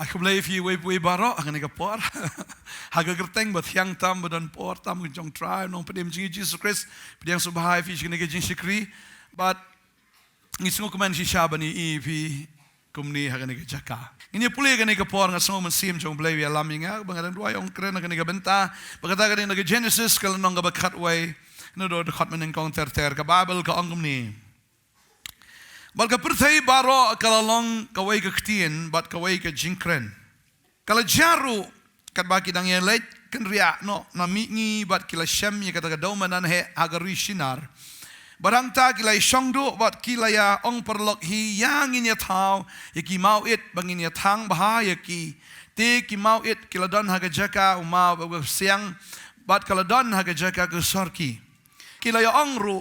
Aku believe you we baro akan ikapor. Haga gerteng bat yang tam badan por tam jong try nong pedem jingi Jesus Christ pedem subhai fish kene jing shikri but ngisngo kuman si shabani ipi kumni haga ne jaka. Ini pulih kene ikapor ngasngo man sim jong believe ya laminga bangadan dua yang keren kene benta bagata kene ne Genesis kalau nong ga bakat way no do khat men kong ter ka Bible ka angumni. Balka perthai baro kalalong kawai ke ketien bat kawai ke jingkren. Kalau jaru kat baki dang yang leit kan ria no na mingi bat kila syam ya kata daumanan he agari sinar. Barang ta kila shongdu bat kila ya ong perlok hi yang in ya tau ya ki mau it bangin ya tang bahaya ki te ki mau it kila don haga jaka umau siang bat kala don haga jaka ke sorki. Kila ya ong ru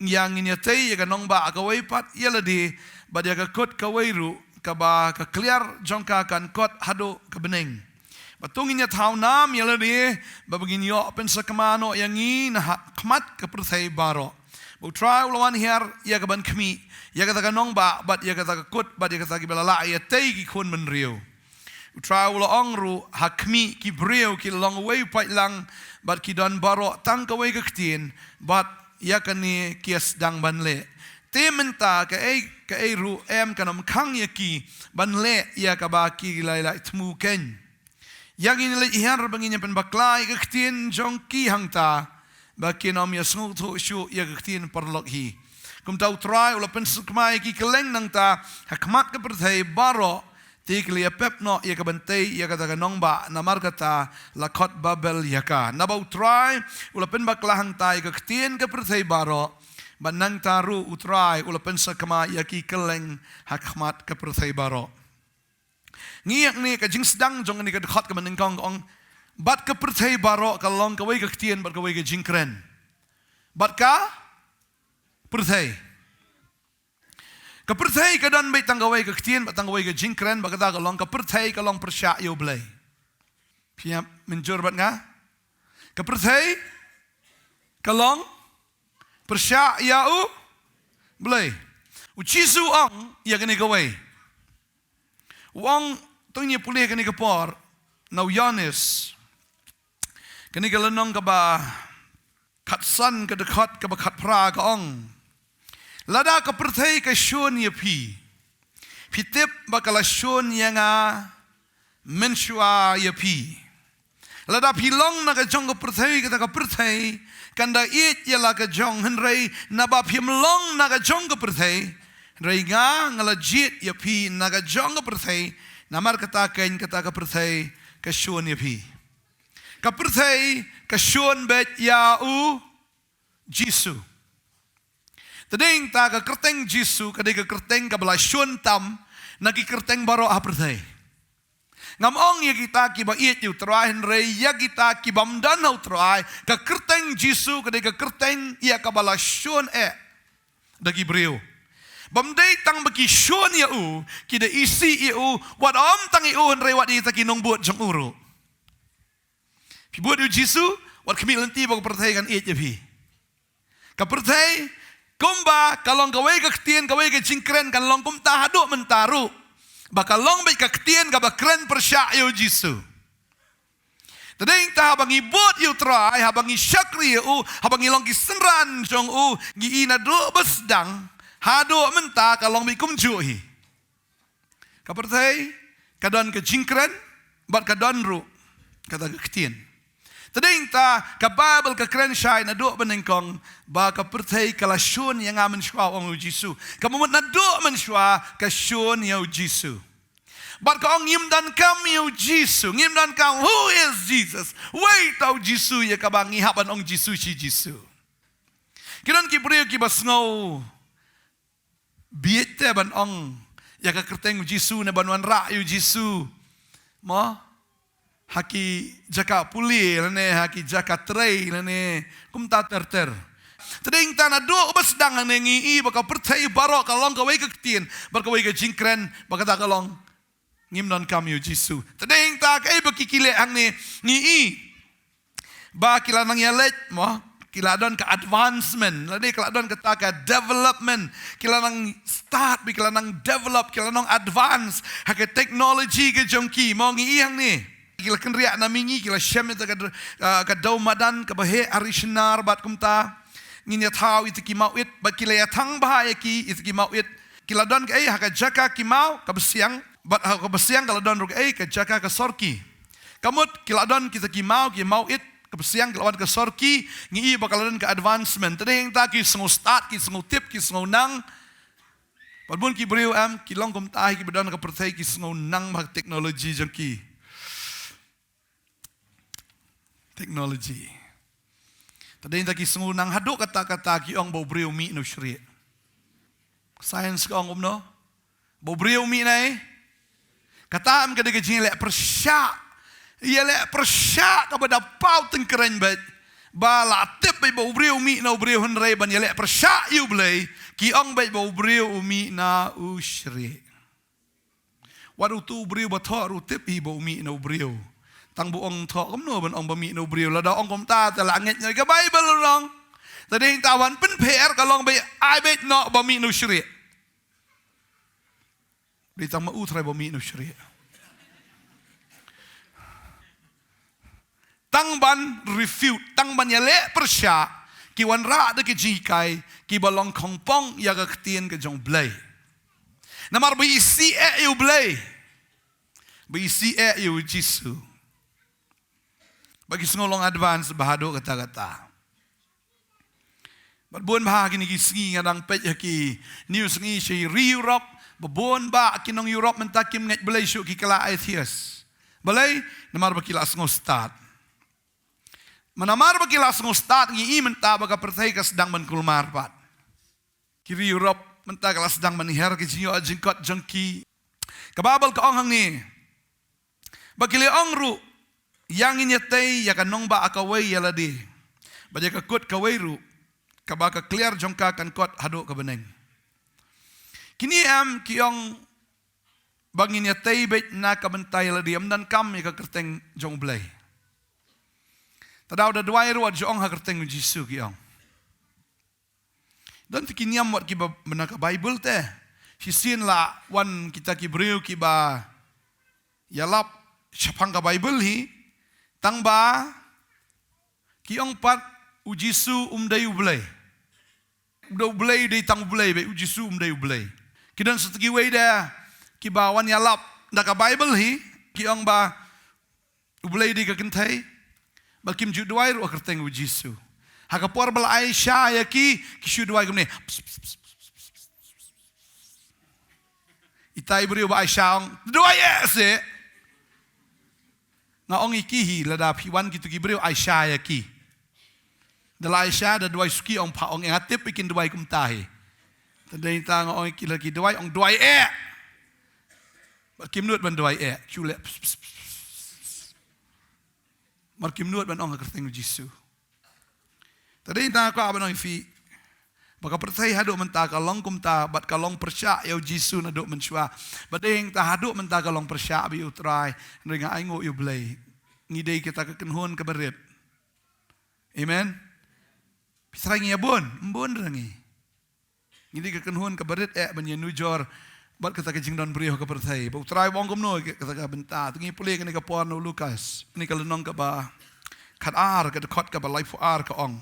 yang ini tei ya kanong ba kawai pat yala di ba dia ka kot kawai ru ka ba ka clear jongka kan kot hado ka beneng batungin ya thau nam yala di ba begin yo pen sa kamano yang na khmat ka perthai baro bu try lawan here ya ka ban khmi ya ka kanong ba bat ya ka kot ba dia ka bala ya tei ki khun men riu try ula ongru hakmi ki brio ki long way pat lang bat ki don baro tang kawai ka ktien bat ya kani kias dang banle te menta ka ai ru em kanam khang ya ki banle ya ka ba ki lai lai tmu ken yang ini le ihar bangin pen baklai ka ktien jong ki hangta ba kinom ya sngu thu shu ya ka ktien parlok hi kum tau try ula pen sukmai ki keleng nang ta hakmat ka perthai baro tik lia pep no ya ka bantei ya ka nong ba namar kata lakot babel ya ka nabau try ula pen baklahang tai ka ktien ka perthai baro banang taru utrai ula pen sakama ya ki keleng hakmat ka perthai baro ngiak ni ka jing sedang jong ni ka khot ka menengkong ong bat ka perthai baro ka long ka wei ka ktien bat ka wei ka jingkren bat ka perthai Keperthai ka dan baik tanggawai ke ktien bat tanggawai ke jingkren bakata ka long keperthai ka long persya yo blai. Pia menjur bat nga? Keperthai ka long persya ya u blai. Ucisu ong ya kene kawai. Wong tungnya pulih kene kapor nau Yanis. Kene ka lenong ka ba katsan ka dekat ka ba kat pra ka ong. Lada ka perthai ka shon ya pi. Pitip bakala shon yang menshua ya pi. Lada pilong na ka jong ka perthai ka perthai kanda it ya la ka jong henrei na ba pimlong na ka jong ka perthai rei nga ngalajit ya pi na ka jong ka perthai namar kata kain kata ka perthai ka shon ya pi. Ka perthai ka shon bet ya u Jisu. Tading ta ka kerteng Jisu kadai ka kerteng ka bala syun tam nagi kerteng baro aperthai. Ngamong ya kita ki ba iet yu trai henrei ya kita ki bamdan hau trai ka kerteng Jisu kadai ka kerteng ya ka bala syun dagi brio. Bamdai tang baki syun ya u ki da isi u wat om tang u henrei wat ita ki nong buat jong uru. Pi buat yu Jisu wat kami lenti ba perthai kan iet ya pi. Ka perthai kumba kalong kawai ka ktien kawai ka jingkren kan long kum ta hadu mentaru bakal long bai ka ktien ka bakren persya yo Jisu tading ta habang ibot yu try habang isyakri u habang ilong kisenran jong u gi ina do besdang hadu menta kalong bai kum juhi ka perthai kadon ka jingkren bat kadon ru kata ka ktien tading ta ka Bible ka kren syai na do benengkong ba ka perthai kala syun yang amen syua ong Jisu. Kamu na do men syua ka syun ya Jisu. Bat ka ong ngimdan kam ya Jisu. Ngimdan kam who is Jesus? Wait tau Jisu ya ka bangi haban ong Jisu si Jisu. Kiran ki priyo ki basngau biete ban ong ya ka kerteng Jisu na banwan ra yu Jisu. Mo haki jaka puli lene haki jaka trei lene kumta terter tading tanah do besdang nengi baka perthai baro kalong kawai ka ktien bar kawai ka jingkren baka ta kalong ngimnon kam yu Jisu tading ta kai baki kile ang ni ba kila nang yalet mo kiladon ke advancement, ladi kiladon ke development, kilanang start, kilanang develop, kilanang advance, hake teknologi ke jongki, mau ngiyang ni. Kila kenriak namingi, kila syam itu ke daumadan, ke bahe arishinar bat kumta, nginya tahu itu ki mauit, bat kila ya tang bahaya ki, itu ki mauit, kiladon ke hake jaka ki mau, ke besiang, bat ke besiang kiladon ruk ke jaka ke sorki. Kamut kiladon kita ki mauit, kebesiang kelawan ke sorki ngi bakalan ke advancement tadi yang tak ki sengu start ki sengu tip ki sengu nang padbun ki beriu am ki long kum tahi ki bedan ke pertai ki sengu nang mak teknologi jengki teknologi tadi yang tak ki sengu nang haduk kata-kata ki ong bau beriu mi no syri science ka ong no bau beriu mi nai kata am kada ke jing lek persyak ia lek persyak kepada pau tengkeren bet bala tip bay bau briu mi na briu henrei ban ia lek persyak you blay ki ong bay bau briu mi na ushri wadu tu briu bathor u tip hi bau mi na briu tang bu ong tho kom no ban ong ba mi na briu la da ong kom ta te la nget nyai ka bible long tading tawan pen pr ka long bay ai bet no ba mi na ushri di tang ma u thrai ba mi na ushri tang ban refute tang ban yale persya ki wan ra de ki jikai ki balong kongpong ya ga ktien ke jong blai namar bi si e u blai bi si e u jisu bagi sengolong advance bahado kata-kata babon bah kini ki singi ngadang pet ki news ngi si Europe babon ba kinong Europe mentakim nget blai syuk ki kala atheist balai namar ba kila sengo start manamar bagilas ngustat ngi menta baga pertai ka sedang menkulmar pat kiri Europe menta kala sedang menihar ke jinyo jingkot jengki kababal ka ong hang ni bagile ong ru yang inyatay ya kanong ba akaway yaladi baja ka kut kaway ru kabaka clear jongka kan kot hado ka beneng kini am kiong bangin inyatay bet na kabentay yaladi am dan kam ya ka kerteng jong blay tadaw da dwai ruat jong ha kerteng Jisu ki ong. Dan tikiniam wat ki benaka Bible te. Hisin la wan kita ki breu ki ba yalap syapang ka Bible hi tang ba ki ong pat u Jisu dai ublay. Do blay dai tang ublay be u Jisu dai ublay. Kidan setegi we da ki ba wan yalap da ka Bible hi ki ong ba ublay dai ka kentai bakim juduai ru kerteng u Jisu. Hakapor bala Aisyah ya ki juduai gumne. Itai beriu ba Aisyah ong duai se. Nga ong ikihi lada piwan kitu ki beriu Aisyah ya ki. Dala Aisyah da duai suki ong pa ong ngatip ikin duai kumtahi. Tadai ta nga ong ikila ki duai ong duai bakim nut ban duai chule. Markim nuat ban ong kerteng Jisu. Tadi ta ko abanong fi. Baka percaya haduk menta kalong kumta bat kalong persya ya Jisu na duk mensua. Badeng ta haduk menta kalong persya bi utrai ringa aingo yu blay. Ngidei kita kekenhun keberit. Amen. Pisrangi ya bun rangi. Ngidei kekenhun keberit banyenujor bat kata kejing don beriho ke pertai. Bau try wong kumno kata ka benta. Tungi pulih kini ka porno Lukas. Ni ka lenong ka ba kat ar ka dekot ka ba life ar ka ong.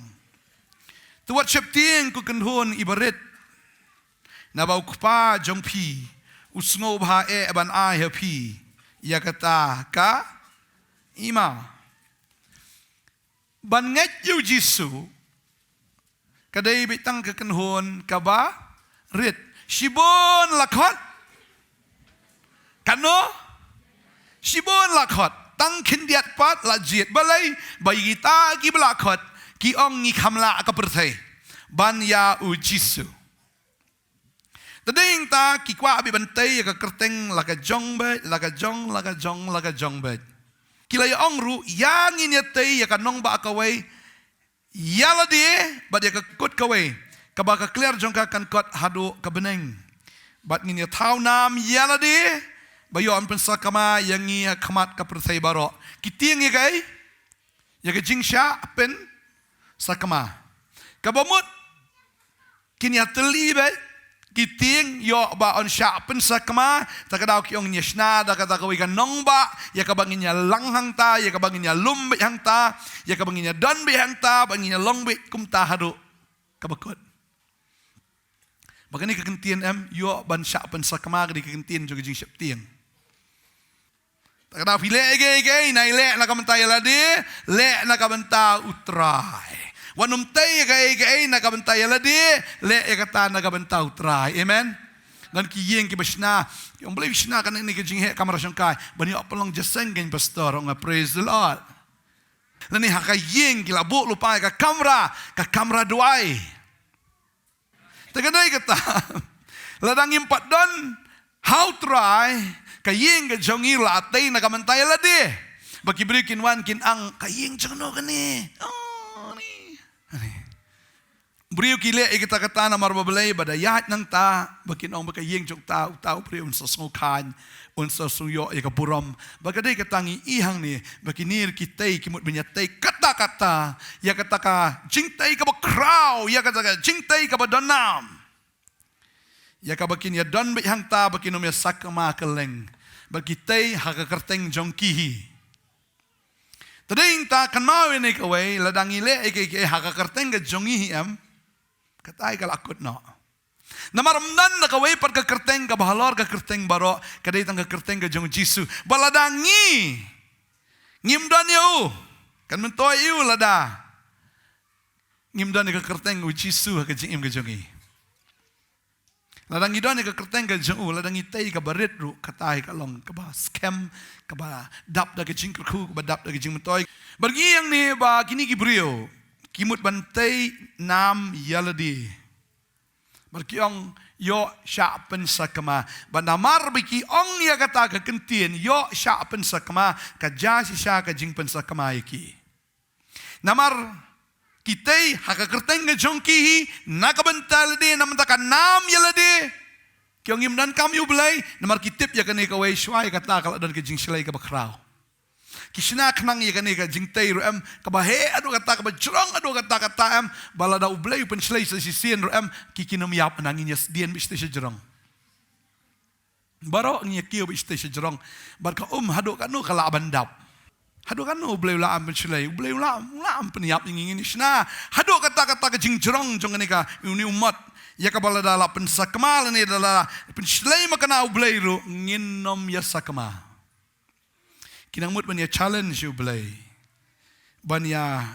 Tuat syapting ku kenhun ibarit. Na bau kupa jong pi. Usngo ba ban ai ha pi. Ya kata ka ima. Ban nget yu Jisu. Kadai bitang ka kenhun ka ba rit. Shibon lakot. Kano? Shibon lakot. Tang kindiat pat lajit balay. Bayi kita ki belakot. Ki ong ngi kamla ka pertai. Ban ya u Jisu. Tading ta ki kwa abi bantay ka kerteng laka jong bet. Laka jong bet. Kila ya ong ru. Yang inyatay ya kanong ba akaway. Yala di. Bat ya ka kut kaway. Kabaka clear jong ka kan kot hado kabeneng. Bat nginya tau nam yala di. Bayo an pensakama yang ngia kamat ka pertai baro. Kitiang ya kai. Ya ka jingsha pen sakama. Kabamut kinya teli be kiting yo ba on sya pen sakma takadau ki ong nyesna da kata kawi kan nongba ya kabanginya langhang ta ya kabanginya lumbe hang ta ya kabanginya donbe hang ta banginya longbe kum ta hadu kabakut bagani kekentian em yo ban sya pen sakma di kekentian jo jing syap tiang takadau pile ege nai le na kamentaya lade le na kamenta utrai Wanum tay kay nakabantay aladi le ekata nakabanta utray. Amen. Dan kiyeng kibasna yung believe sna kan ini kajing he kamera sangkai bani apalong jaseng gen pastor nga praise the Lord. Lani hakayeng kilabo lupa ka kamera duai. Taganay kata ladang impat don how try kayeng kajong ila atay nakabantay aladi. Baki berikin wan kin ang kayeng jono kani. Beriu kile kita kata na marbabelay badayat nang ta bakin ong bakayeng jok tau beriu unsa sungukan unsa suyo ikapuram bagaday katangi ihang ni bakinir kitay kimut benyatay kata-kata ya kata ka jingtay ka ba crow ya kata ka jingtay ka ba donam ya ka bakin ya don behang ta bakin um ya sakma keleng bagitay hakakerteng jongkihi Tading ta kan mau ini kawai ladang ile eke hakakerteng ke jongi am katai kalakut no. Namaramdan na kawai par ka kerteng ka bahalor ka kerteng baro kadai tang ka kerteng ka jong Jisu baladangi ngimdan yu kan mentoy yu lada ngimdan ka kerteng u Jisu ka jing ka jongi. Ladang idon ka kerteng ka jong ladang itay ka barit ru katai ka long ka ba scam ka ba dap da ka jing ku ka ba dap da ka jing mentoy bagi yang ni ba kini gibrio kimut bantai nam yaladi berkiong yo sya pen sakama bandamar biki ong ya kata ka kentien yo sya pen sakama ka jasi sya ka jing pen sakama iki namar kitay hakakerteng ka jongkihi nakabental di namantaka nam yaladi kiong imdan kam yu belay namar kitip ya kani kawai syai kata kalau dan ka jing silay ka bakraw Kisna kenang ya kan ka jingtay ro em kabahe adu kata kabajrong adu kata em balada ublay penslay sa sisien ro em kikinom yap nanginya dien biste sejrong baro nya kiyo biste sejrong barka hadu kanu kala bandap hadu kanu ublay la am penslay ublay la peniap ngingin isna hadu kata ka jingjrong jong ni ka uni umat ya kabalada la pensakmal ni dala penslay makana ublay ro nginom ya sakma Kinangmut banya challenge ublay. Banya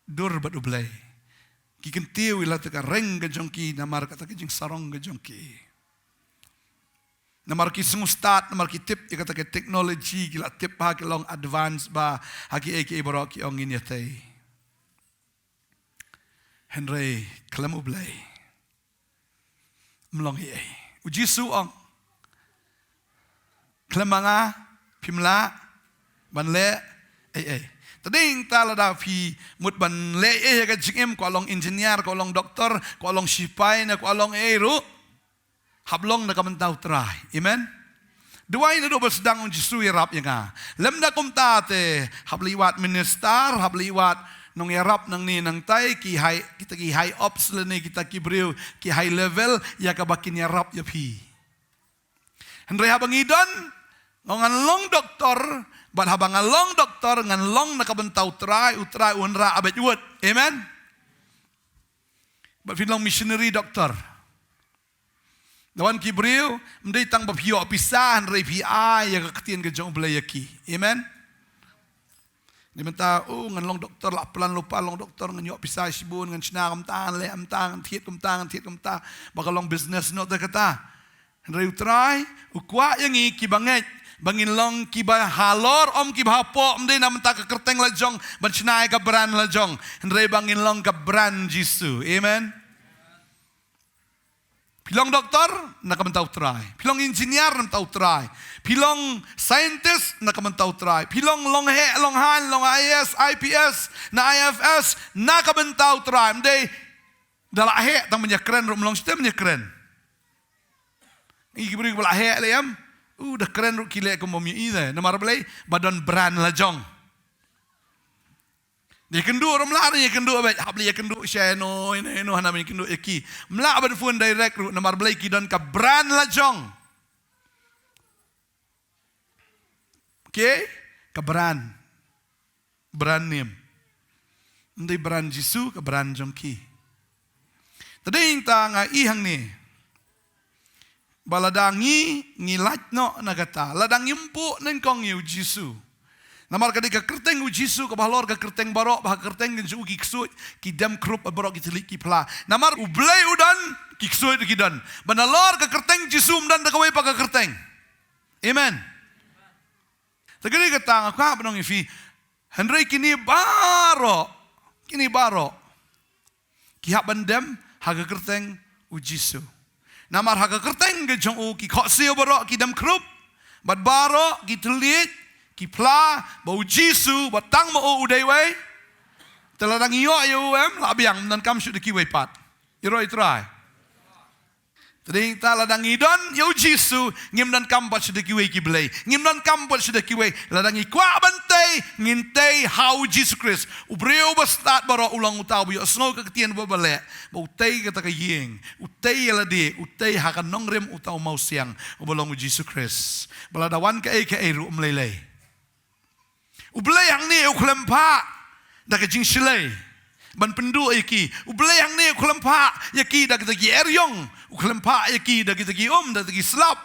dur bat ublay. Kikentiu ila taka reng gajongki namar kata kajing sarong gajongki. Namar ki sungustat namar ki tip kata ke teknologi gila tip ha ki long advance ba haki eki baro ki ong inyatay. Henry kalam ublay. Mlong hi ay. Uji suong. Kalamanga Pimla banle Tading tala da fi mut banle ka jingem ko along engineer ko along doktor ko along sipay na ko along ero hablong na kamentaw try. Amen. Duway na do sedang Jisu irap nga. Lemda kum tate habliwat minister habliwat nung irap nang ni nang tay ki high ops leni kita kibriw ki high level ya kabakin yarap ya pi. Henry habang idon ngan long doktor, ban habang long doktor ngan long nakabentaw utray unra abet uwet. Amen. But long missionary doctor. Dawan kibriw, mday tang babhiyo pisahan ray PI ya kakatian ka jong belayaki. Amen. Di menta ngan long doktor la plan lupa long doktor ngan yo pisah sibun ngan sinakam tangan le am tangan tiet kum ta baka long business no ta kata. Ray utray ukwa yang ikibangay bangin long kiba halor om kiba hapo mde namenta ka kerteng lajong bansinay ka brand lajong andre bangin long ka brand Jisu. Amen. Pilong doktor nakamentaw try. Pilong engineer namentaw try. Pilong scientist nakamentaw try. Pilong long han long IS IPS na IFS nakamentaw try. Mde dala he tang menyakren rum long stem menyakren. Iki beri bala he leyam dah keren kile ko momi ide. Namar belai badan brand lajong. Dia kendu orang melari, dia kendu abet. Habli dia kendu share no, ini hana ni kendu eki. Melak abet phone direct ru namar belai ki dan ka brand lajong. Okay? Ka brand name. Ndai brand Jisu ka brand jong ki. Tadi ta nga ihang ni. Baladangi ngilat no nagata. Ladang yumpu nang kong yu Jisu. Namar kadika kerteng u Jisu ka bahlor ka kerteng barok bah kerteng gen ki ksut ki dam krup barok ki telik ki pla. Namar u blai udan ki ksut ki dan. Banalor ka kerteng Jisu dan da kawai pa ka kerteng. Amen. Tagari ka tanga ka banong ifi. Henry kini baro ki hak bandem haga kerteng u Jisu. Namar haga kerteng gen jong u ki khoksio barok ki dam krup. Bat baro ki telik ki pla bau Jisu batang mo udai wei teladang iyo labiang dan kam syuk ki wei pat iroi try tading taladang idon yo Jisu ngim dan kam pat syuk ki wei ki blai ngim dan kam pat syuk ki wei ladang i kwa bantai ngintei how Jesus Christ ubreu ba start baro ulang utau yo sngo ka ketien ba bale bau tei kata ka yeng utei lade utei hakan nongrem utau mau siang ubolong Jesus Christ baladawan ka e ru umlelei Ublay hang ni uklempa dak jing silai ban pendu iki ublay hang ni uklempa yaki dak tagi eryong uklempa yaki dak tagi dak tagi slap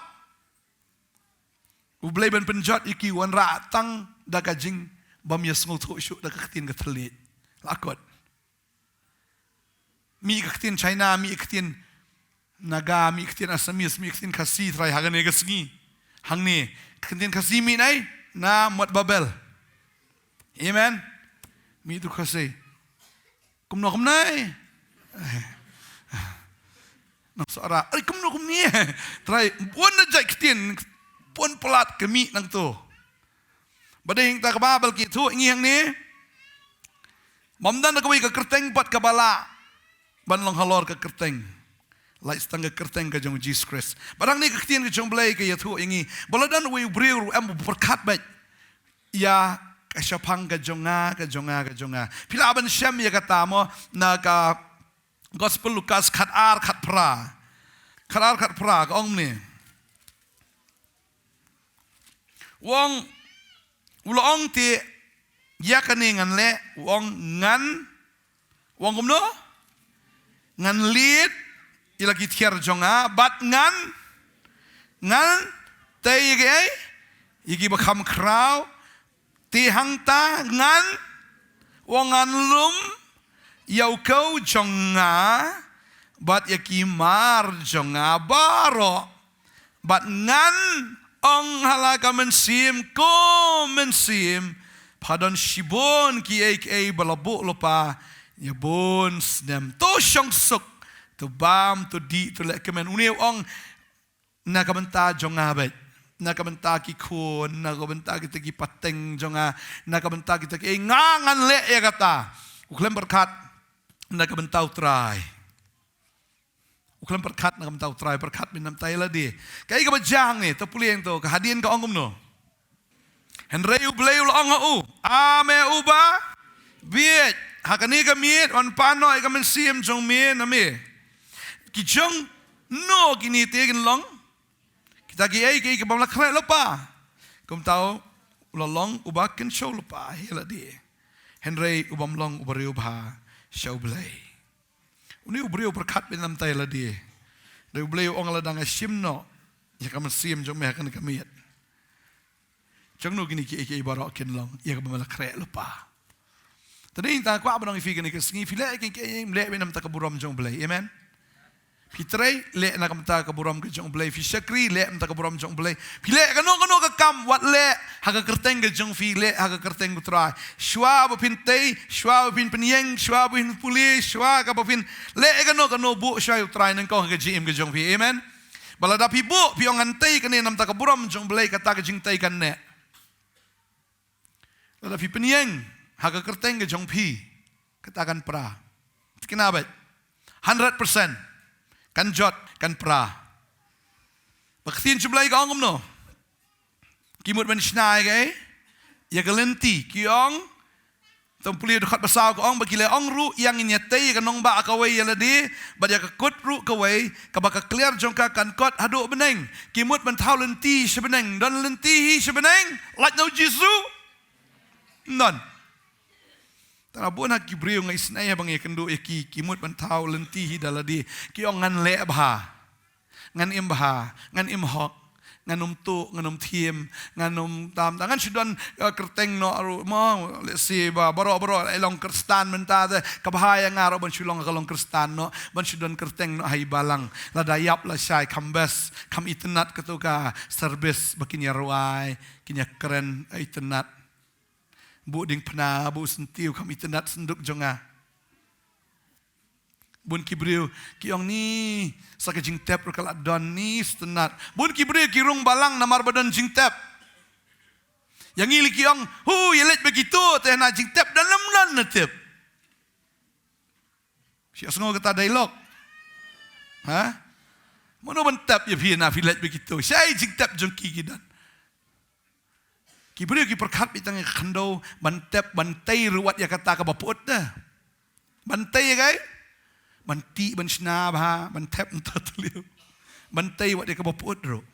ublay ban penjat iki wan ra tang dak jing bam yasngol tho shu dak khatin ka thlit lakot mi khatin China mi khatin Naga mi khatin Assamese mi khatin Khasi trai hagane ka sngi hang ni khatin Khasi mi nai na mot babel Amen. Mi tu kasi. Kum nai. Nak suara. Kum ni. Try. Pun na jai ketien. Pun pelat kemi nang tu. Bading tak kababal kitu ingi yang ni. Mamdan nak kawai ke kerteng pat kabala. Ban long halor ke kerteng. Lai setengah kerteng ke jong Jesus Christ. Barang ni ke ketien ke jong belai ke yatu ingi. Baladan we beriu em berkat baik. Ya kasyapang ka jonga. Pila aban siyam ya kata mo na ka Gospel Lukas khat pra. Khat pra ka ong ni. Wong ulong ti ya kani ngan le wong ngan wong kumno ngan lit ilagi tiar jonga bat ngan te yigi bakam kraw ti hang ta ngan wong ngan lum yau kau jonga bat yaki mar jonga baro bat ngan ong halaka mensim padon shibon ki ek balabu lopa ya bon snem to shong suk to bam to di to lek kemen uni ong na kamenta jonga bet na kabenta ki kun, na kabenta kita ki pateng jonga, na kabenta kita ki ngangan le ya kata. Uklem berkat, na kabenta utrai. Uklem berkat na kabenta utrai berkat minam tayo ladi. Kaya ka bajang ni, tapuli yang to kehadian ka ongom no. Henry ublay ulong u, ame uba, biet, hakani ka miet, on pano ay ka mensim jong miet na mi. Ki jong no kini tegen long. Taki ay kay kabam lakre lopa. Kum tao ulalong ubakin show lopa hela di. Henry ubam long ubariu bha show blay. Uni ubariu berkat binam tay la di. Dai ublay ong la dang simno. Ya kam sim jong me kan kamiet. Jong no gini ki ay barok kin long ya kabam lakre lopa. Tadi ta kwa banong ifi gani kesngi file kay mle binam takaburam jong blay. Amen. Pitray le na kamta kaburam ke jong blay fi shakri le mta kaburam jong blay pile kano ka kam wat le haga kerteng ke jong fi le haga kerteng utrai shwa bapin tei shwa bapin penyeng shwa bapin puli shwa ka bapin le kano bu shwa utrai nang ko ke jim ke jong fi amen balada pi bu pi ong antei kane namta kaburam jong blay kata ke jing tei kan ne lada fi penyeng haga kerteng ke jong fi katakan pra kenapa 100% kan jot kan pra baktin jublai ka ongom no kimut ban snai ke ya galenti kiong Tong puli dekat besar ko ong bagi le ong ru yang inya tei ka nong ba ka wei yala di ba dia ka kut ru ka wei ka ba ka clear jong ka kan kot hadu beneng kimut man thau lenti sebeneng dan lenti hi sebeneng like no Jesu non tara buan hak Gibril ngai snai bang ye kendo ki kimut man thau lenti hi dala di ki ong ngan le bha ngan im bha ngan im hok nganum tu nganum thiem nganum tam tangan sudan kerteng no aru mo si ba baro ai long kristan menta de kabahaya ngaro ban sulong ka long kristan no ban sudan kerteng no hai balang la dayap la syai kambes kam itnat ketuka service bakinya ruai kinya keren itnat bu ding pna bu sentiu kam itnat senduk jonga bun Gibril kiong ni saka jing tep kala don ni stenat bun Gibril kirung balang namar badan jing tep yang ili kiong hu yelet begitu teh na jing tep dalam nan tep sia sengo kata dialog ha mono ban tep ya pi na filet begitu sai jing tep jong ki gidan Gibril ki perkat bitang khando ban tep ban tai ruat ya kata ka baput dah ban tai kai ban ti ban sna ba ban tep terteliu ban tai wat dia ka baput ro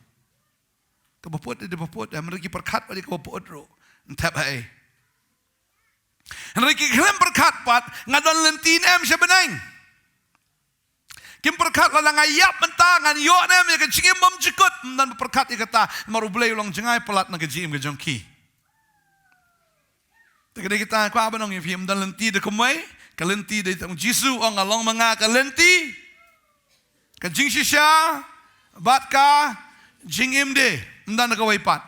ka baput dia baput dan mereka perkat wat dia ka baput ro tep hai mereka kelem perkat pat ngadon lentin em sebenang kim perkat la ngayap mentangan yo nem ya ka cingim bam jikut dan perkat dia kata maru blai long jengai pelat na ka jim ka jongki tegede kita ko abanong ifim dan lenti de kumai kalenti dari tang Jesu ong along manga kalenti ka jing shisha bat ka jing imde ndan ka waipat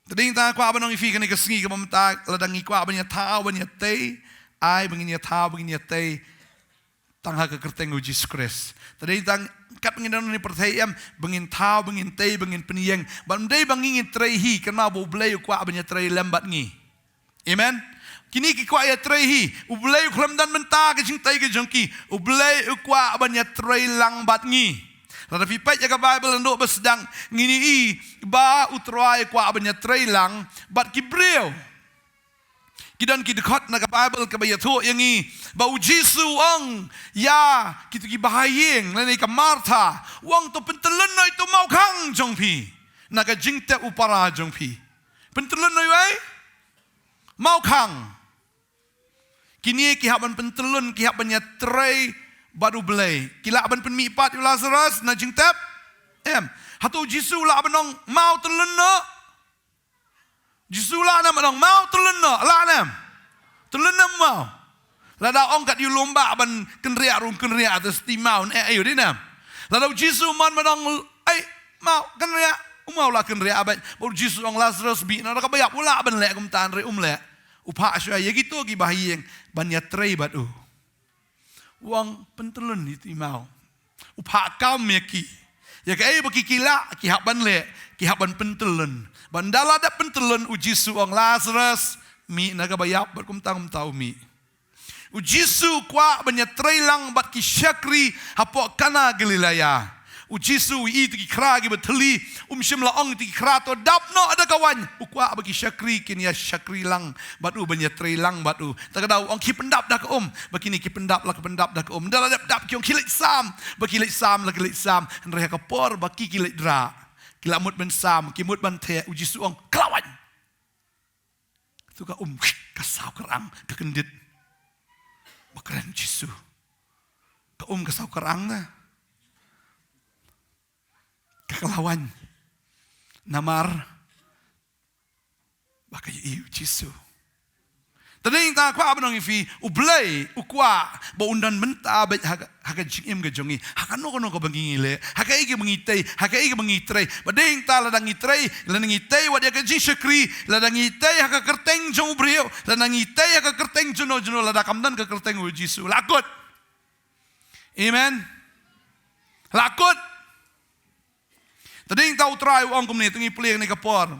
tading ta kwa banong ifi kan ka singi ka mamta ladangi kwa banya tha banya tei ai bangnya tha bangnya tei tang ha ka kerteng Jesus Christ tading tang kat ngin ni perthayam bangin tha bangin tei bangin peniyeng ban dei bangin trei hi kan ma bo blai kwa banya trei lambat ngi amen kini ki kwa ya trehi ublay khlam dan menta ke jing tai ke jongki ublay kwa banya trei lang bat ngi la fi pai ya ka bible ndo besdang ngini i ba utrai kwa banya trei lang bat Gibril kidan ki dekat na ka bible ka baya tho yangi ba u Jesu ang ya kitu ki bahayeng la ka Martha wang to pentelan na itu mau khang jongpi na ka jing te upara jongpi pentelan na wai mau khang kini kihaban pentelun kihabannya trei baru belai kila aban penmipat Lazarus na jing tep hatu Jesu la abanong mau telun no Jesu la na abanong mau telun no la nam telun nam mau la da ong kat yu lomba aban kenria rum kenria atas timau ayo di nam la da Jesu man abanong mau kenria mau la kenria aban baru Jesu ong Lazarus bi na ka bayak pula aban lek kum tan re lek upah asya ya gitu gi bahiyeng banya trei batu wang pentelun itu mau upah kam ya ki ya kai baki kila ki haban le ki haban pentelun bandala da pentelun uji suang Lazarus mi naga bayap berkum tang tau mi uji su kwa banya trei lang bat ki syakri hapo kana Galilea Ujisu i ti kragi beteli shimla ong ti krato dapno ada kawan ukwa bagi syakri kini ya syakri lang batu banya trei lang batu takadau ong ki pendap dak bakini ki pendap la pendap dak dala dap ki ong kilit sam bakilit sam la kilit sam reha kapor baki kilit dra kilamut ben sam kimut ban the ujisu ong kelawan tu ka kasau kerang kekendit bakran Jesu ka kasau kerang na kekelawan namar baka iu Jesu tading ta kwa abanong ifi ublay ukwa ba undan menta ba haga jingim ga jongi hakano kono ko bangingile haga igi mangitay haga igi mangitrey bading ta ladang itrey ladang itay wadi ga jing syakri ladang itay haga kerteng jong ubrio ladang itay haga kerteng jono ladakamdan ka kerteng u Jesu lakot amen lakot tading tau try ong kumni tungi pli ni kapor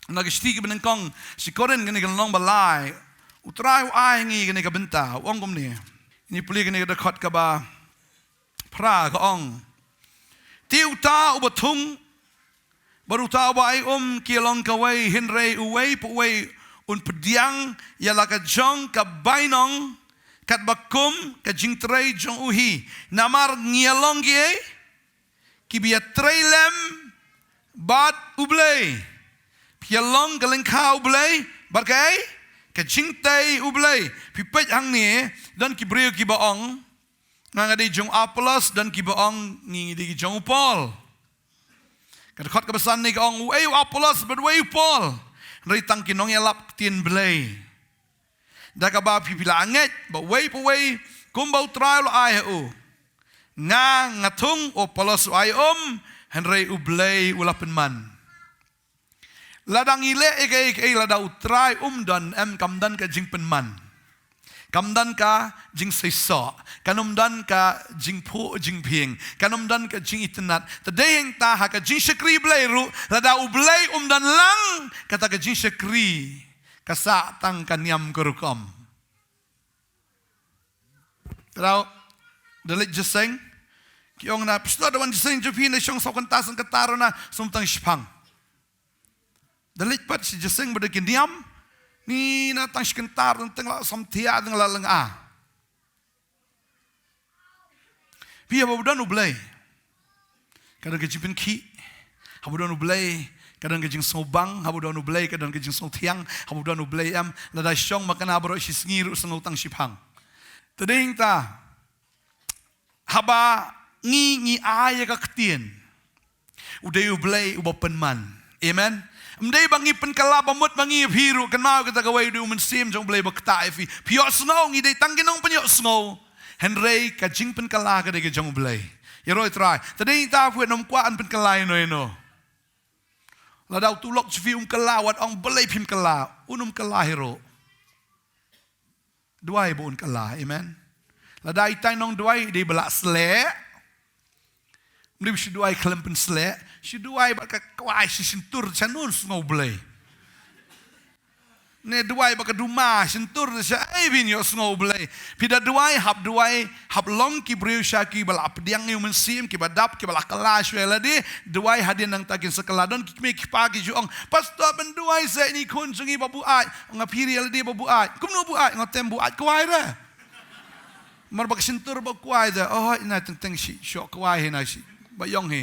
nagsti ke benengkong si koren gani kan long balai utrai ai ngi gani ka benta ong kumni ni pli gani ka dekat ka ba pra ka ong tiu ta ubatung baru ta ba ai kilong ka wei hinrei uwei pu wei un pediang ialah ka jong ka bainong kat bakum ka jing trai jong uhi namar ngialong gie ki bia trailem bat ublei pialong galeng ka ublei barkai ka jing tai ublei pipet hang ni dan ki brio ki baong ngadi jong Apolos dan ki baong ngi di jong Paul kad khot ka besan ni ong ei Apolos but wei Paul rai tang kinong yalap tin blei da ka ba pipila anget ba wei po wei kumbau trial ai u nga ngatung o Apolos ai henrei ublei ulapen man ladang ile eke lada utrai dan kamdan ka jing penman kamdan ka jing seiso kanumdan ka jing pu jing ping kanumdan ka jing itnat tadeng ta ha ka jing shakri blairu lada ublei dan lang kata ka jing shakri kasa tang kanyam kurukam terau delik jeseng kiong na psto dawan jeseng jupi na syong sokan tasan kataro na sumtang shpang delik pat si jeseng bedekin diam ni na tang shkentar teng la samtia teng la leng a pia babudan ublei kadang ke jipin ki habudan ublei kadang ke jing sobang habudan ublei kadang ke jing sotiang habudan ublei am la da syong makana bro si sngiru sengau tang shipang tading ta haba ngi aya ka ktien udai ublei ubapen man amen mdei bangi penkala bamut bangi biru kan mau kita gawai du mensim jong blei bakta fi pio snow ngi dei tangginong penyo snow henrei ka jing penkala ka dei jong blei yeroi try tading ta fu nom kwaan penkala no la dau tulok chvi kala wat ong blei pim kala unum kala hero duai bon kala amen la dai tai nong duai dei belak sle mri si duai klempen sle si duai bak kwai si sentur chanun snow blei ne duai bak duma sentur sa ai bin yo snow blei pida duai hab long ki breu shaki bal apdiang yu mensim ki badap ki bal kala shwela di duai hadin nang takin sekeladon ki me ki pagi juong pastor ben duai se ni kun sungi babu ai ngapiri di babu ai kumno bu ai ngotem bu ai kwai ra mar bak sentur bak kwai da oh na teng si syok kwai na si bayong he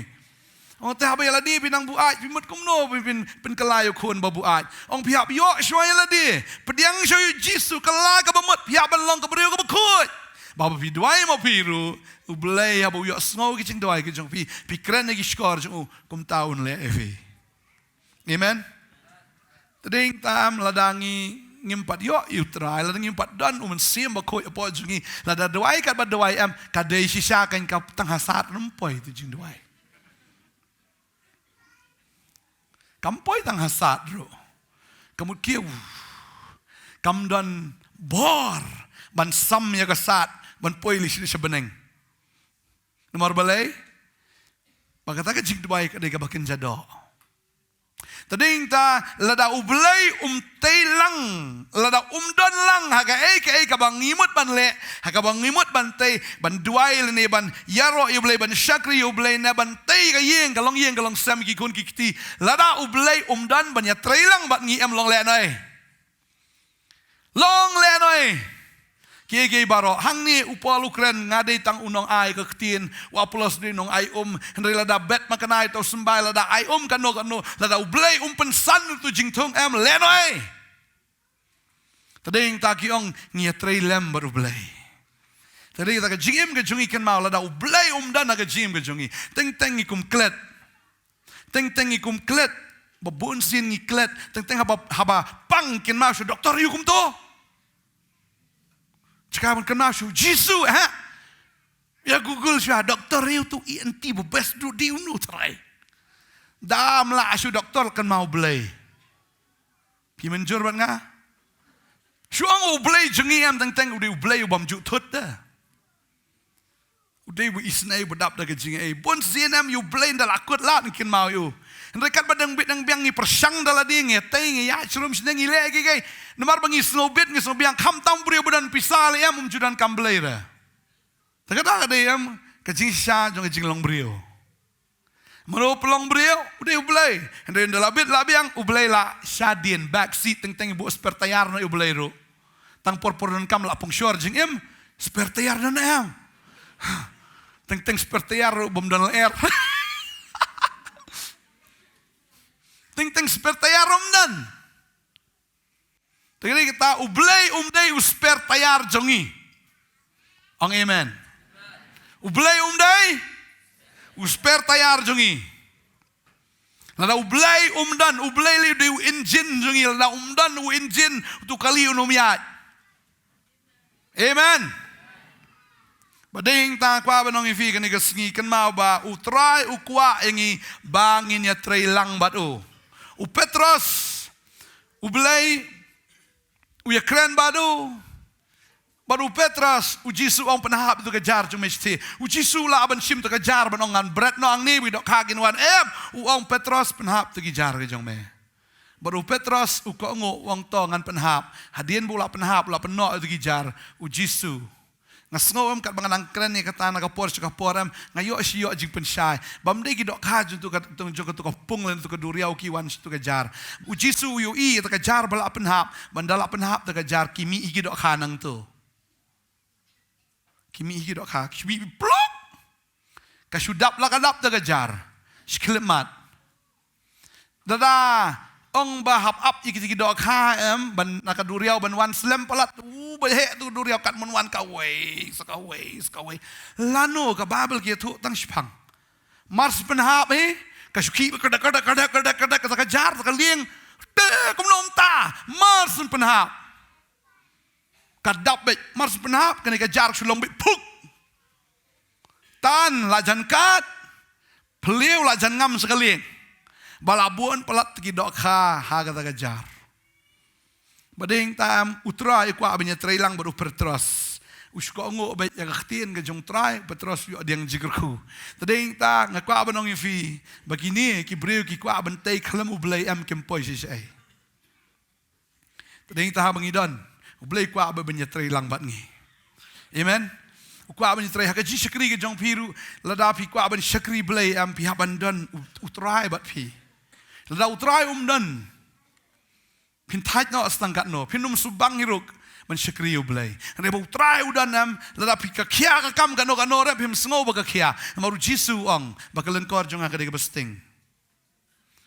ong teh habay ladi pinang buat pimut kumno pin kalayo kun babuat ong pihak yo shway ladi pediang shoy jisu kala ka bamut pihak banlong ka brio ka bakut baba pi duai mo piru ublei habu yo snow ki ching duai ki jong pi kren gi skor jong kum taun le evi amen tading tam ladangi ngimpat yo utrai ladang ngimpat dan sim bakoi apo jungi lada duai kat ba duai am kadai sisa kan ka tang hasat nempoi tu jing duai kampoi tang hasat ro kamut kiu kamdan bor ban sam ya kasat ban poi li sini sebeneng nomor balai bagata ka jing duai ka dei ka bakin jado tading ta lada ublei teilang lada dan lang haga eke ka bangimut ban le haga bangimut ban tei ban duai le ne ban yaro ublei ban shakri ublei na ban tei ka yeng kalong sam ki kun ki kiti lada ublei dan ban ya treilang ban ngi em long le noi Kiai baro hang ni upalu kren ngadai tang unong ai ke ketin wa plus di nong ai henry lada bet makanai to sembai lada ai kano lada ublei pensan tu jingtung em lenoi tading ta kiong ngia trei lem baru ublei tading ta ka jingim ke jungi ken mau lada ublei dan na ka jim ke jungi teng ikum klet teng ikum klet babun sin ngiklet teng haba pang ken mau so doktor yukum to Cakapan kenal su Jisu ya Google su doktor riu tu ENT bebes du di unu terai dam la su doktor kan mau belai pi menjur ban nga suang u belai jengi am teng u belai bam ju thut da u dei bu isnai bedap da ke jengi bon sinam yu belai da lakut la kin mau yu Rekat badang bit nang biang ni persang dala dia ngetei ngi ya chrum sedang ile ge nomar bangi snowbit ngi biang kham tam brio budan pisal ya mumjudan kambleira takata ada yang kecing sha jong kecing long brio Mano pelong beliau, udah ublay. Hendak labit labiang ublay la syadin back seat teng ibu spare tayar no ublay ro. Tang por dan kam la pung shore jing em spare tayar dan em. Teng spare tayar ro bom dan air. Teng spare tayar rom dan. Tengeri kita ublay umday spare tayar jongi. Ang amen. Ublay umday spare tayar jongi. Lada ublay umdan ublay li de engine jongi lada umdan u engine tu kali unumiat. Amen. Bading ta kwa banong ifi kan igasngi kan mau ba utrai ukwa engi bangin ya trailang batu. U Petros ublay u yakren batu. Baru Petras, ujisu ang panahap itu kejar cuma mesti. Ujisu lah aban sim tu kejar banongan berat no ang ni widok kagin wan uang Petras panahap tu kejar ke jong me. Baru Petras uko ngo uang to ngan panahap. Hadian bula panahap la penok itu kejar ujisu. Ngasngom kat banganang kren ni kata nak kapor am ngayo siyo jing pensyai. Bamde gidok kaju tu kat jong tu kapung len tu keduriau kiwan tu kejar. Ujisu yu I tu kejar bala panahap, bandala panahap tu kejar kimi gidok kanang tu. Kimi hidok ha, kimi plok, kasudap lah kadap terkejar, skelemat. Dada, ong bahap up ikit hidok ha ban nakaduriau ban wan slam palat, bahek tu duriau kat menwan sekawai. Lano ka babel kia tu tang spang, mars penhap kasuki kada kejar sekaliang, kumnom ta, mars penhap. Kadap baik, mars penahap kena kejar sulong baik puk. Tan lajan kat, peliu lajan ngam sekali. Balabuan pelat tikidok ha kata kejar. Bading tam utra ikwa abenya trailang baru Petros. Usko ngo baik yang ketin ke jong trai Petros yu adiang jigerku. Tading ta ngakwa abanong ifi begini ki breu ki kwa bentai kalam ublay am kempoi sisai. Tading ta bangidon. Ublay kwa abe benyatray lang bat ngi. Amen. Kwa abe nyatray hakaji syakri ke jong piru lada pi kwa abe syakri blay am pi habandan utray bat pi. Lada utray dan pin tait no astangkat no pinum subang hiruk man syakri ublay. Reba utray udan am lada pi kakia kakam kano rep him sngo ba kakia. Maru jisu ong bakalan kor jong akade besting.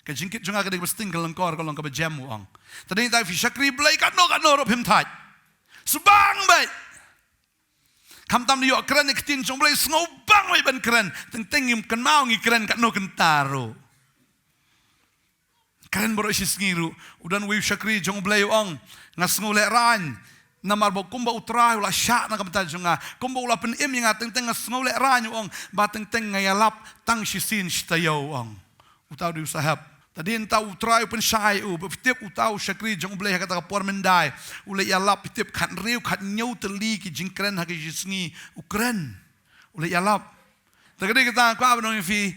Kajingkit jong akade besting kalan kor kalong ka jamu ong. Tadi ta fi syakri blay kano rep him tait. Subang baik. Kamtam ni yok keren ikitin jong boleh snobang baik ban keren. Teng im kan mau ngi keren kat no kentaro. Keren boro isi ngiru. Udan wi syakri jong boleh ong ngas ngulek ran. Namar bo kumba utrai ula syak na kamta jonga. Kumba ula pen im yang teng ngas ngulek ran ong ba teng ngayalap tang sisin stayau ong. Utau di usahap. Tadi entah utrai pun syai petip utau syakri jong boleh kata kapor mendai ulai yalap petip kat riu kat nyau teli ki jingkren haki jisngi ukren ulai yalap tadi kita ko abang fi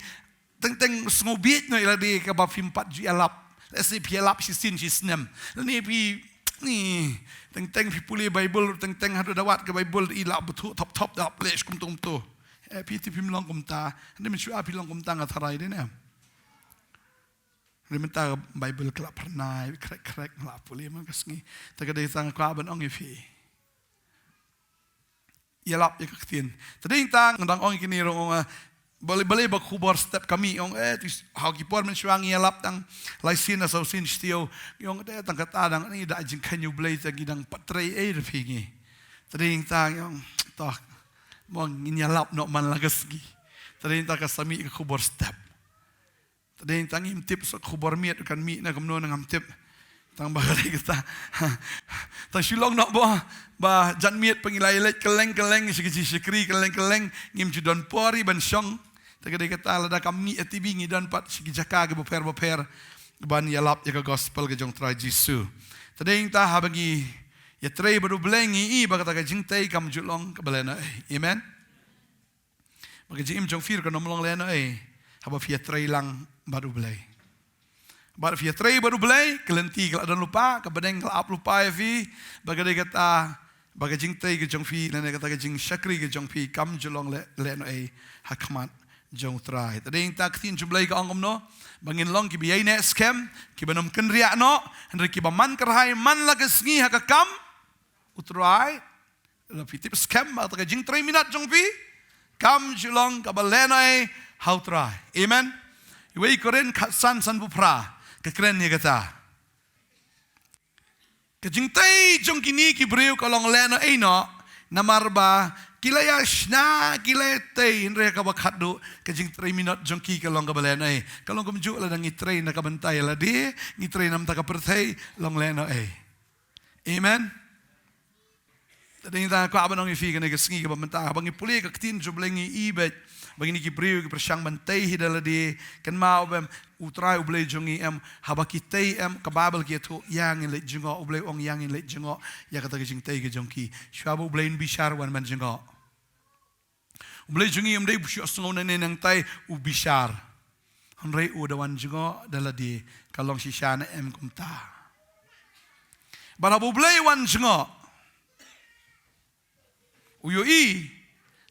teng snobit no iladi ka ba film 4 yalap lesi pi yalap sisin sisnem ni pi ni teng pi puli bible teng hadu dawat ke bible ilap betu top da place kum tu pi ti film long kum ta ni men syua pi long kum ta ngatharai de ne Reminta Bible kelap pernah krek ngelap puli makasih. Terkadang sang kuaban ong ifi. Yalap ya ketin. Tadi tang ngandang ong kini rong boleh bakubor step kami ong tis hagipor mensuang yalap tang laisin asau sin stio ong tang katadang ni da jing kanyu blay tang gidang patre pingi. Tadi tang ong toh mong yalap no man lagasgi. Tadi tang kasami kubor step. Tadi tang imtip sok khubor miat kan mi na kamno nang amtip tang bagay kita tang silong nak ba jan miat pengilai lek keleng sikiji sikri keleng ngim judon pori ban syong tagade kata lada kami atibi ngidon pat sikijaka ge boper ban yalap ya gospel ge jong tra Jisu tadi ta habagi ya trei baru belengi I bagata ge jingtai kam julong ke belena amen bagi jim jong fir ka nomlong lena haba fia trei lang baru belai. Baru via trei baru belai, kelenti kalau ada lupa, kebeneng kalau up lupa fi, bagai kata bagai jing trei ke jong fi, nene kata ke jing syakri ke jong fi, kam julong le no hakmat jong try. Tadi yang tak tin jublay ka angom no, bangin long ki biyay na scam, ki banom kenriak no, henry ki baman kerhai man lagas ngi hakakam, utray, lapi tip scam atau ka jing 3 minat jong pi, kam julong ka balenay how try. Amen. Iway koren san bupra, ka kren ni kata. Ka jing tay jong kini ki breu ka long lena ay no, namarba kilaya shna kilete inre ka bakado kajing 3 minute jongki ka long ka balena ai kalong kumju la nang itrain na ka bantay la di ngitrain nam ta ka perthai long lena ai. Amen. Tading ta ko abanong ifi ka negasngi ka bantay bang ipuli ka tin jublengi ibet bang ni ki priu ki persyang bantay hidala di kan ma obem utrai ublay jongi em habakitay em kababal ki to yang in le jongo ublay ong yang in le jongo ya kata jing tay ke jongki shwabu ublay bishar wan man jongo ublay jongi em dai busyo songo nang nang tay ubishar hanrei udawan jongo dala di kalong sishana em kumta barabu ublay wan jongo uyoi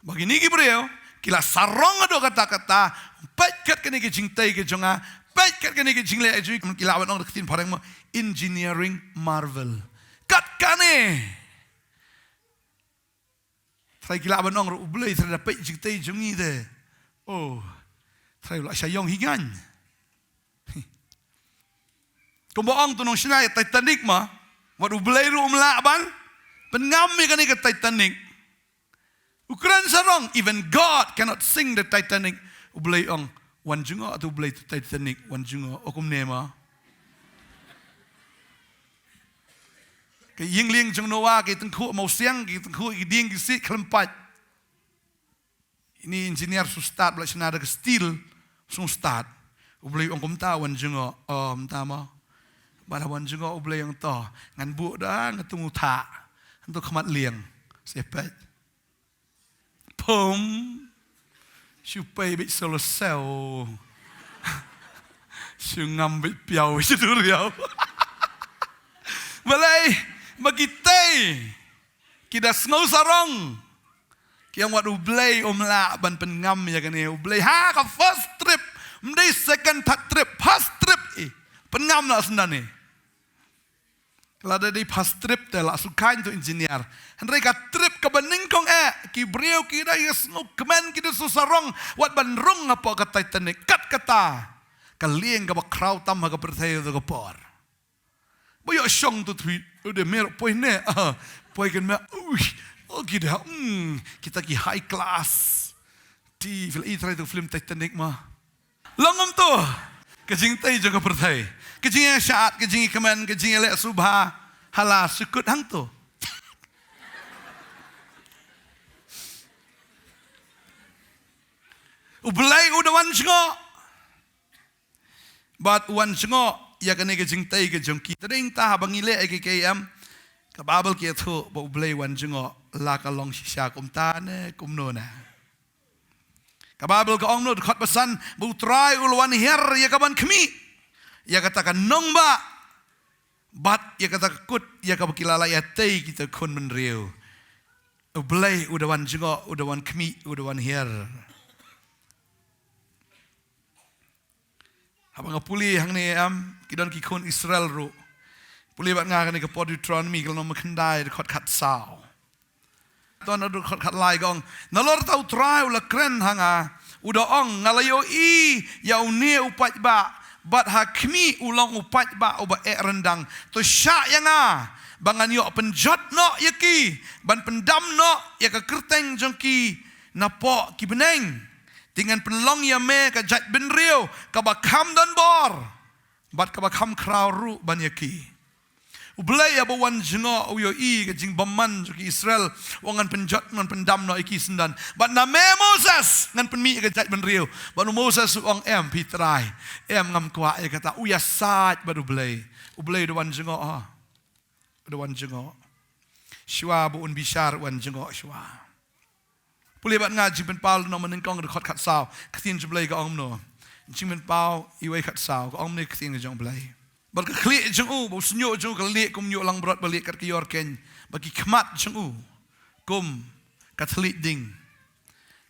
bagini ki breo kila sarong ado kata-kata paikat kene ke jingtai ke jonga paikat kene ke jingle ajui kila awan ong rektin parang mo engineering marvel kat kane trai kila awan ong ublay trai dapat jingtai jongi de oh trai la sayong higan kumbaong tunong sinay Titanic ma wat ublay ru umlaban pengam me kane ke Titanic Ukuran sarong, even God cannot sing the Titanic. Ublay ang wan jungo at ublay Titanic wan jungo. Okum nema. Kay yingling jung noa kay tengku mau siang kay tengku iding gisit kelempat. Ini engineer su start bela senada ke steel su start. Ublay ang kumta wan jungo. Tama. Bala wan jungo ublay ang to ngan bu dah ngatungu ta. Untuk kemat liang. Sepet. Pum, supaya bit solo sel, sungambil piau itu riau. Balai magitai, kita snow sarong, kian wat ublay omla ban pengam ya kan ya ublay ha ka first trip, mendai second third trip, first trip pengam lah sebenarnya. Kalau ada di pas trip telah sukain tu engineer. Henry ka trip ke beningkong ki brio kita yes no kemen kita susarong wat bandrung apa ke Titanic kat kata kalieng ka crowd tam ka percaya tu kapor. Boyo syong tu tweet udah merok poin ne poin kan me oh kita kita ki high class di film itu film Titanic mah. Longom tu kejing tay jaga percaya. Kejing syaat, kejing kemen, kejing lek subha, hala sukut hang tu. Ublay udah wan jengo. But wan jengo, ya kene kejing tay kejong kita. Tading ta habang ile ay kayam, kababal kia tu, ba ublay wan jengo, la kalong sisya kumtane, kumno na. Kababal ka ongno, dekat pesan, ba utray ulwan her, ya kaban kemi. Ya katakan nong ba, bat ya kata kut ya kabakilala ya tay kita kun menriu. Ublay udawan jengo, udawan kemi, udawan her. Habang puli hang ni kidon ki kun Israel ru. Puli bat nga kan ke Deuteronomy kalau makendai dekat kat sao. Tuan adu dekat kat lai gong. Nalor tau try ula kren hanga. Uda ong ngalayo ya unie upat ba. Bat hakmi ulang upat ba uba rendang to syak yang bangan yo penjot no yaki ban pendam no ya ka kerteng jongki napok ki beneng dengan penlong ya me ka jat benriu ka bakam dan bor bat ka bakam krauru ban yaki ublay ya bawan jengo uyo ka jing baman jongki Israel wangan penjot ngan pendam no iki sendan bat na me Moses ngan penmi ka jat benriu bat Moses uang pitrai ngam kwa ya kata uya sat bat ublay wan jengo wan jengo shwa bu un bishar wan jengo shwa puli bat ngaji ben paul no menengkong de khot khat sao khin jublay ka ong no jing ben paul iwe khat sao ka ong ne khin jong blay bat ka khli jong bu snyo jong ka le kum nyo lang brot balik kat ki yor ken bagi khmat jong kum katlik ding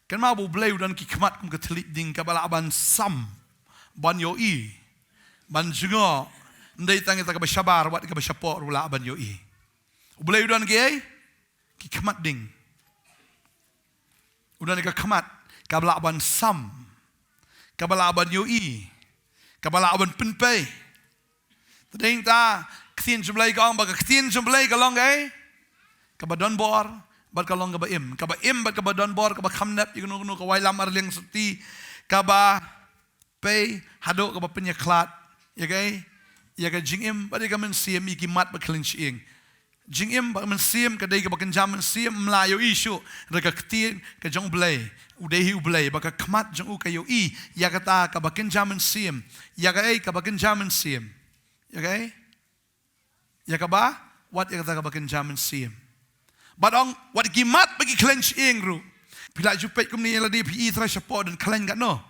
Kan mau boleh udan ki kemat kum ketelik ding kabala ban sam ban yoi ban jungo ndai tang kita ka sabar wat ka sapor ula ban yoi. Boleh udan ki kemat ding. Udan ka kemat kabala ban sam kabala ban yoi kabala ban penpai. Tading ta ktien jumlai ka ang baga ktien jumlai ka long kabadon bor bat kalong kaba im bat kaba don bor kaba khamnap ignu ka wai lam arling seti kaba pay hado kaba penyeklat ya ga jingim bat ka men siem iki mat ba klinch ing jingim ba men siem ka dei ka ba kenjam men siem mlayo isu rega ktien ka jong blai udehi ublai ba ka khamat jong u ka yo i ya kata ka ba kenjam men siem ya ga ka ba kenjam men siem ya ka ba wat ya kata ka ba kenjam men siem. Badong wat gimat bagi clench ing ru. Bila jupet kum ni ladi PE tra support dan klen kat no.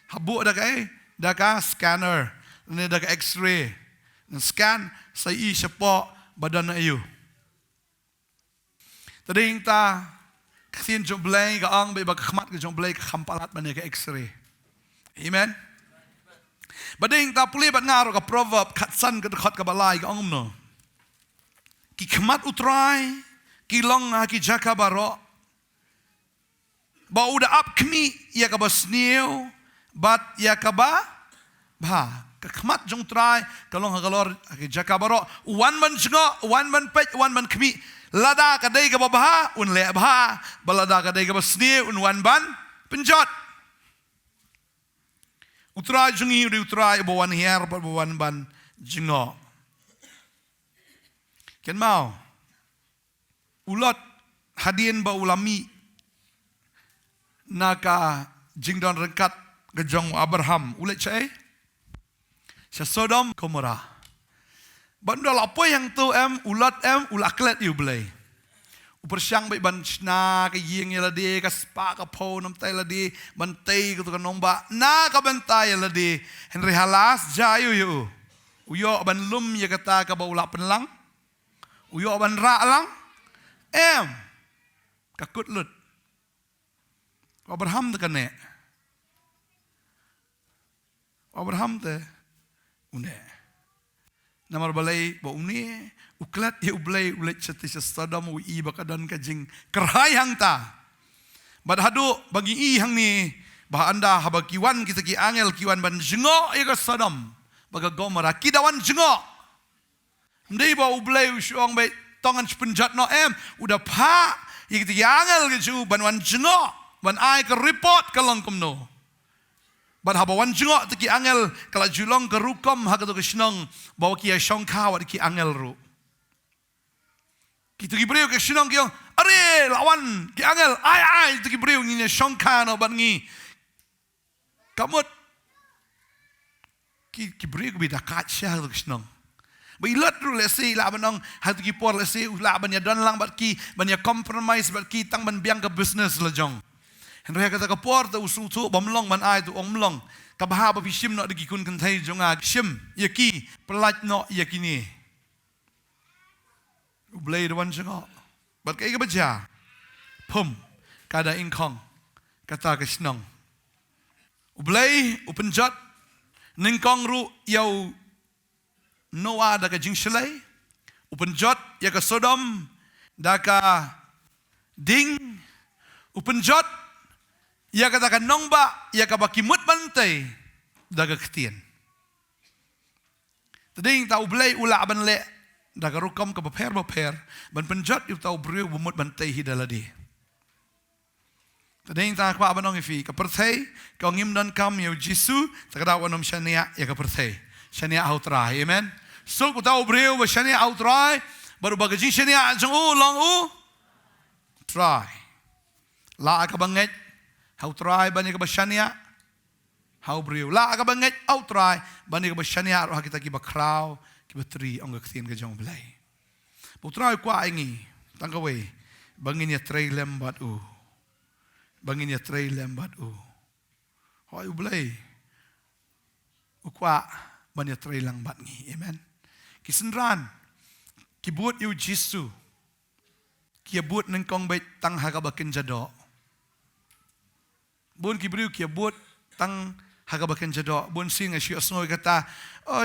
Habuk dah ka scanner, ni dah ka x-ray. Dan scan sai support badan ayu. Tading ta ksin jomblai ka ang ba khmat ka jomblai ka khampalat ban ka x-ray. Amen. Bading ta puli bat ngaro ka proverb khatsan ka khat ka balai ka ang no. Ki khmat utrai kilong ki jaka baro ba uda up kmi ya ka basniu bat ya ka ba khmat jong trai kalong galor ki jaka baro wan man jngo wan man pet wan man kmi lada ka dei ka ba un le ba balada ka dei ka basniu un wan ban penjot utrai jungi utrai bo wan hier bo wan ban jngo ken mau ulat hadien ba ulami naka jingdon rengkat gejong Abraham ulat cai Sodom Gomora bandol apa yang tu ulat ulaklet you belai upersyang baik ban na ka ying ya ladi ka spa ka po nam tai ladi bantai ka tu ka nomba na ka bantai ladi Henry halas jayu you uyo ban lum ya kata ka ba ulak penlang uyo ban ra lang kakut lut Abraham te kane Abraham te une namar balai ba une uklat ya ublai ulet chati Sodom u i bakadan kajing kerhayang ta bad hadu bagi i hang ni bah anda habakiwan kita ki angel kiwan ban jengo ya ka Sodom baga Gomora kidawan jengo ndai ba ublai usyong bai tongan penjat no udah pa ikut angel gitu ban wan jengo ban ai ke report kalong kumno ban habawan jengo teki angel kala julong ke rukom ha ke senong bawa kia shongka wat ki angel ru kita gibreu ke senong ki are lawan ki angel ai teki breu ni shongka no ban ngi kamut ki breu bi dakat sya ke senong Bilat ru lesi la banong hatu ki por lesi la ban ya don lang bat ki ban ya compromise bat ki tang ban biang ke business la jong. Henry kata ka por ta usu tu bamlong ban ai tu ong mlong ka baha ba sim no de ki kun kan thai jonga sim ya ki pelat no ya kini. Ublay de wan jonga. Bat kai ka baja. Pum kada ingkong kata ka snong. Ublay upenjat ningkong ru yau Noah daka jing shelai upenjot ya ka Sodom daka ding upenjot ya ka daka nongba ya ka bakimut bantai daka ktien tading ta ublai ula ban le daka rukom ka baper ban penjot yu ta ubreu bumut bantai hidaladi tading ta kwa banong ifi ka perthai ka ngim dan kam yu Jisu takada wanom shania ya ka perthai shania autrai amen so ku tahu breu ba shania autrai baru bagaji shania jong long try la ka banget autrai bani ka ba shania how breu la ka banget autrai bani ka ba shania ro kita ki ba kraw ki ba tri ong ka thin ka jong blai putrai kwa ingi tangkawe bangin ya trai lembat bangin ya trai lembat hoi blai ukwa banya tray lang bat ngi amen kisenran kibut yu Jisu kiabut neng kong bait tang haga bakin jado bun ki briu ki bot tang hagabakan jadok bun sing a sio snoi kata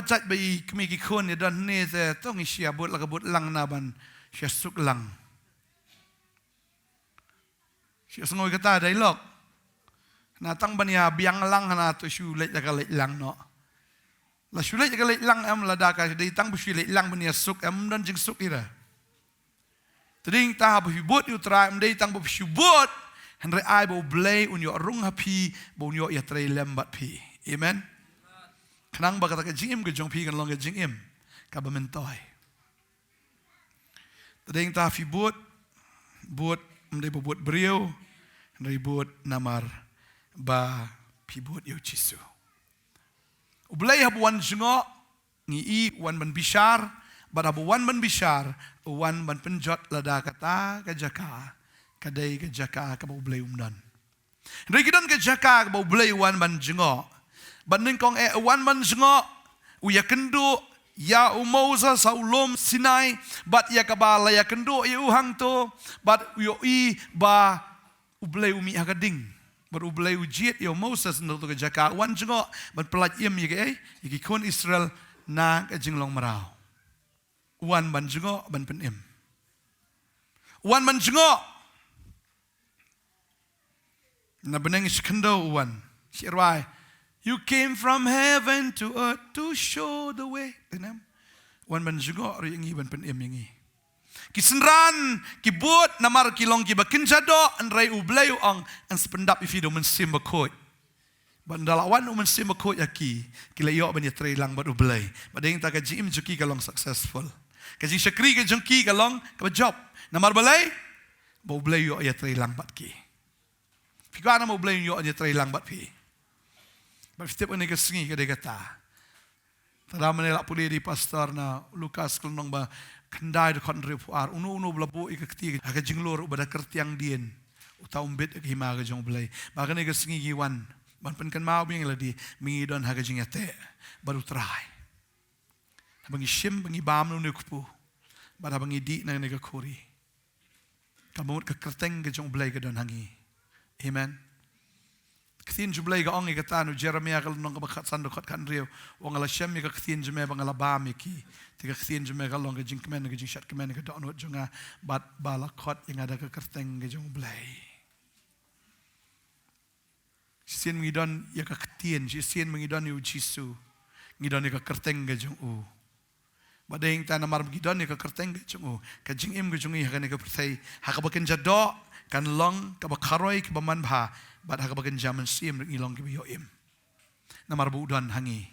chat bai kmi ki khon ni dan ne te tong i sia bot la ka bot lang na ban sia suk lang sia snoi kata dialog na tang bania biang lang na to shu le la ka le lang no la shu le ka le lang am la da ka dei tang bu shu le lang bania suk am dan jing suk ira tring ta bu bot yu tra am dei tang bu shu bot Henry ai bo blay unyo rung happy bo unyo ya tray lembat pi. Amen. Kanang ba kata ka jingim ke jong pi kan long ke jingim ka ba mentoy. Tadeng ta fi bot mde bo bot brio Henry bot namar ba pi bot yo chisu. Ublay habuan jungo ngi I wan ban bishar ba habuan ban bishar wan ban penjot lada kata ka jaka kadai ke jaka ka bau blay umdan. Regi dan ke jaka ka bau blay wan ban jengo. Banding kong wan ban jengo uya kendo ya Moses saulom Sinai bat ya kabala ya kendo ya uhang to bat yo I ba ublay umi hagading. Bat ublay ujiet ya Moses ndo to ke jaka wan jengo bat pelat yem ya ke ki kon Israel na ke jinglong marau. Wan ban jengo ban penim. Wan ban jengo na benang iskendo wan sirwai you came from heaven to earth to show the way tenam wan ban jugo ri ngi ban pen emingi kisenran kibut namar kilong ki bakin jado an rai ublay ang an sependap ifido men simbakoi bandalawan men simbakoi yaki kilayo ban yatre lang bat ublay badeng ta ka jim juki kalong successful ka ji shakri ka jungki kalong ka job namar balay bo ublay yo yatre lang bat ki Pigana mo blame yo anya tray lang bat pi. But step ni ka singi ka degata. Tada manela puli di pastor na Lukas kulnong ba kandai de kontre puar uno blabo ikakti ka jinglor ubada kertiang dien utaw umbit ka hima ka jong blay. Baka ni ka singi giwan ban pen kan mau bing ladi mingi don ha ka jingate baru try. Bangi shim bangi bam no nukpu. Bada bangi di na ni ka kuri. Kamut ka kerteng ka jong blay ka don hangi. Amen. Ktin jublay ga ongi katanu Jeremiah kal nong ka sando kat kan rio wang ala shem ka ktin jume bang ala bami ki tiga ktin jume ka long ka jing kemen ka jing shat kemen ka donot junga bat bala kot yang ada ka kerteng ka jong blay. Sien ngidon ya ka ktin sien ngidon yu jisu ngidon ka kerteng ka jong u. Badeng ta namar ngidon ka kerteng ka jong u ka jing im ka jong i ha ka pertai ha ka baken jado kan long ka bakaroi ka baman bha bat ha ka bagen jaman sim ring ilong ki yo im namar bu dan hangi